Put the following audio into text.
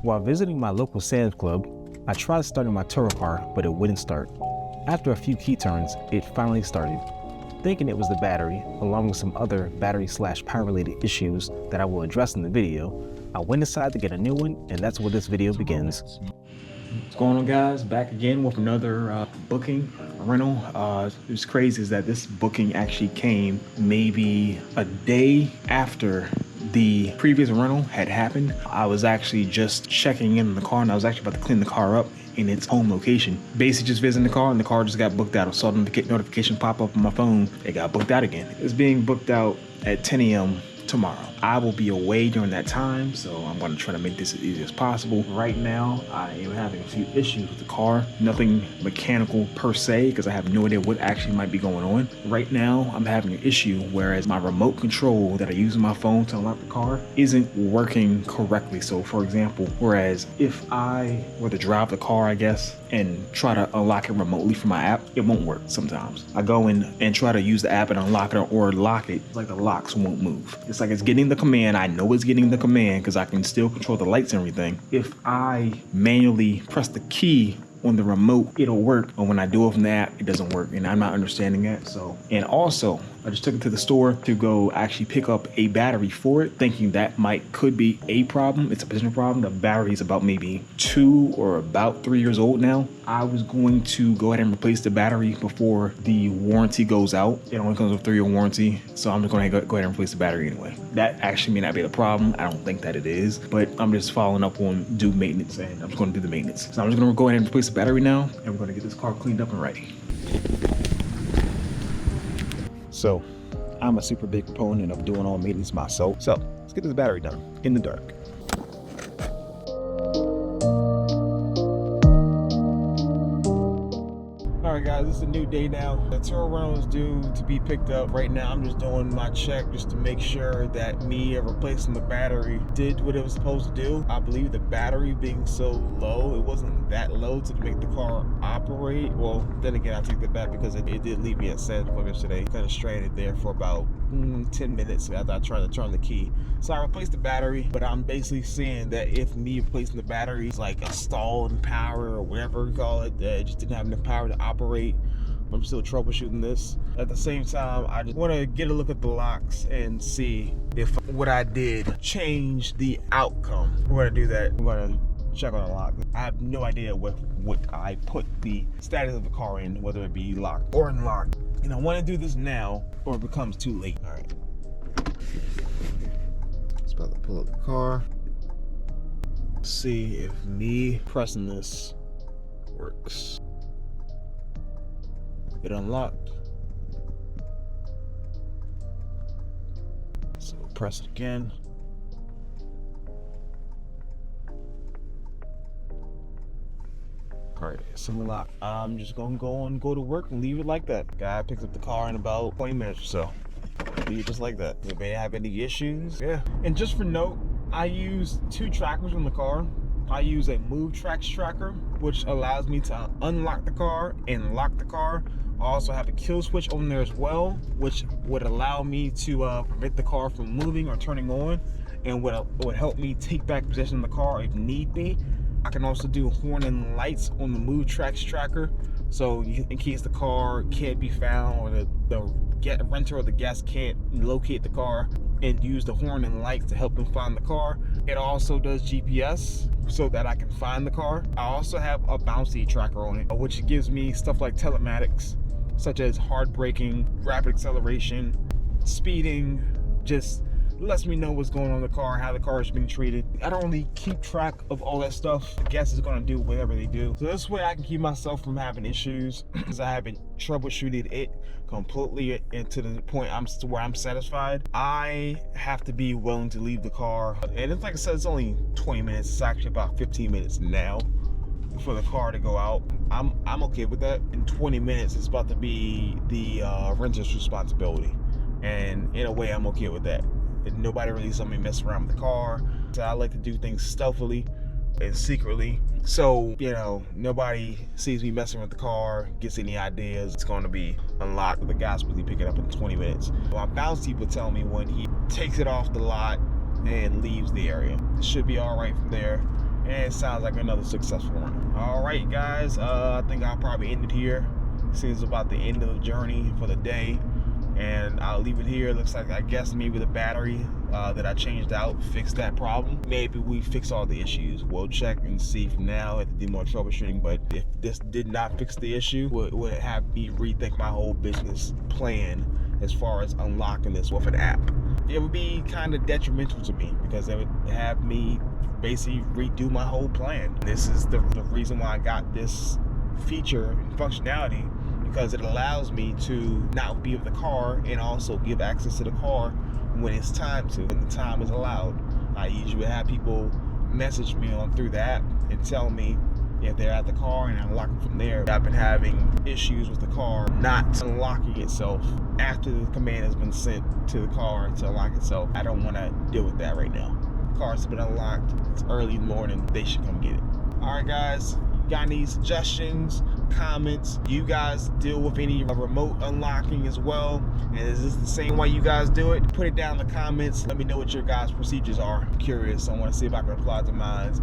While visiting my local Sam's Club, I tried starting my Turo car, but it wouldn't start. After a few key turns, it finally started. Thinking it was the battery, along with some other battery/power related issues that I will address in the video, I went inside to get a new one, and that's where this video begins. What's going on, guys? Back again with another booking rental. What's crazy is that this booking actually came maybe a day after the previous rental had happened. I was actually just checking in the car, and I was actually about to clean the car up in its home location. Basically just visiting the car, and the car just got booked out. I saw the notification pop up on my phone. It got booked out again. It's being booked out at 10 a.m. tomorrow. I will be away during that time, so I'm going to try to make this as easy as possible. Right now, I am having a few issues with the car. Nothing mechanical per se, because I have no idea what actually might be going on. Right now, I'm having an issue whereas my remote control that I use on my phone to unlock the car isn't working correctly. So for example, whereas if I were to drive the car, I guess, and try to unlock it remotely from my app, it won't work sometimes. I go in and try to use the app and unlock it or lock it, it's like the locks won't move. It's like it's getting the command. I know it's getting the command because I can still control the lights and everything. If I manually press the key on the remote, it'll work, but when I do it from the app, it doesn't work, and I'm not understanding that. So, and also I just took it to the store to go actually pick up a battery for it, thinking that could be a problem. It's a potential problem. The battery is about maybe 2 or about 3 years old now. I was going to go ahead and replace the battery before the warranty goes out. It only comes with a 3-year warranty, so I'm just going to go ahead and replace the battery anyway. That actually may not be the problem. I don't think that it is, but I'm just following up on due maintenance, and I'm just going to do the maintenance. So I'm just going to go ahead and replace the battery now, and we're going to get this car cleaned up and ready. So I'm a super big proponent of doing all maintenance myself. So let's get this battery done in the dark. Alright guys, it's a new day now. The Turo rental is due to be picked up. Right now I'm just doing my check just to make sure that me replacing the battery did what it was supposed to do. I believe the battery being so low, it wasn't that low to make the car operate. Well, then again, I take that back because it did leave me at Sam's Club yesterday. Kind of stranded there for about 10 minutes after I tried to turn the key. So I replaced the battery, but I'm basically seeing that if me replacing the battery is like a stall in power or whatever you call it, that it just didn't have enough power to operate. I'm still troubleshooting this. At the same time, I just want to get a look at the locks and see if what I did changed the outcome. We're going to do that. We're going to check on the lock. I have no idea what I put the status of the car in, whether it be locked or unlocked. And I want to do this now or it becomes too late. All right. It's about to pull up the car. See if me pressing this works. It unlocked. So we'll press it again. All right, it's unlocked. I'm just gonna go to work and leave it like that. Guy picks up the car in about 20 minutes or so. Leave it just like that. If they have any issues, yeah. And just for note, I use 2 trackers on the car. I use a Moovetrax tracker, which allows me to unlock the car and lock the car. I also have a kill switch on there as well, which would allow me to prevent the car from moving or turning on, and would help me take back possession of the car if need be. I can also do horn and lights on the Moovetrax tracker, so in case the car can't be found or the renter or the guest can't locate the car, and use the horn and lights to help them find the car. It also does GPS so that I can find the car. I also have a bouncy tracker on it, which gives me stuff like telematics, such as hard braking, rapid acceleration, speeding, just lets me know what's going on in the car, how the car is being treated. I don't really keep track of all that stuff. The guest is gonna do whatever they do. So this way I can keep myself from having issues, because I haven't troubleshooted it completely into the point where I'm satisfied. I have to be willing to leave the car. And it's like I said, it's only 20 minutes. It's actually about 15 minutes now for the car to go out. I'm okay with that. In 20 minutes, it's about to be the renter's responsibility. And in a way, I'm okay with that. And nobody really saw me mess around with the car. So I like to do things stealthily and secretly. So, you know, nobody sees me messing with the car, gets any ideas. It's going to be unlocked. The guy's supposed to pick it up in 20 minutes. My bouncy would tell me when he takes it off the lot and leaves the area. It should be all right from there. and it sounds like another successful run. All right, guys, I think I'll probably end it here. Seems about the end of the journey for the day, and I'll leave it here. Looks like, I guess, maybe the battery that I changed out fixed that problem. Maybe we fix all the issues. We'll check and see from now. Have to do more troubleshooting, but if this did not fix the issue, would have me rethink my whole business plan as far as unlocking this with an app. It would be kind of detrimental to me because it would have me basically redo my whole plan. This is the reason why I got this feature and functionality, because it allows me to not be with the car and also give access to the car when it's time to, when the time is allowed. I usually have people message me on through the app and tell me if they're at the car, and I unlock it from there. I've been having issues with the car not unlocking itself after the command has been sent to the car to unlock itself. I don't want to deal with that right now. The car's been unlocked. It's early in the morning. They should come get it. All right, guys. Got any suggestions, comments? You guys deal with any remote unlocking as well? And is this the same way you guys do it? Put it down in the comments. Let me know what your guys' procedures are. I'm curious. I want to see if I can apply to mine.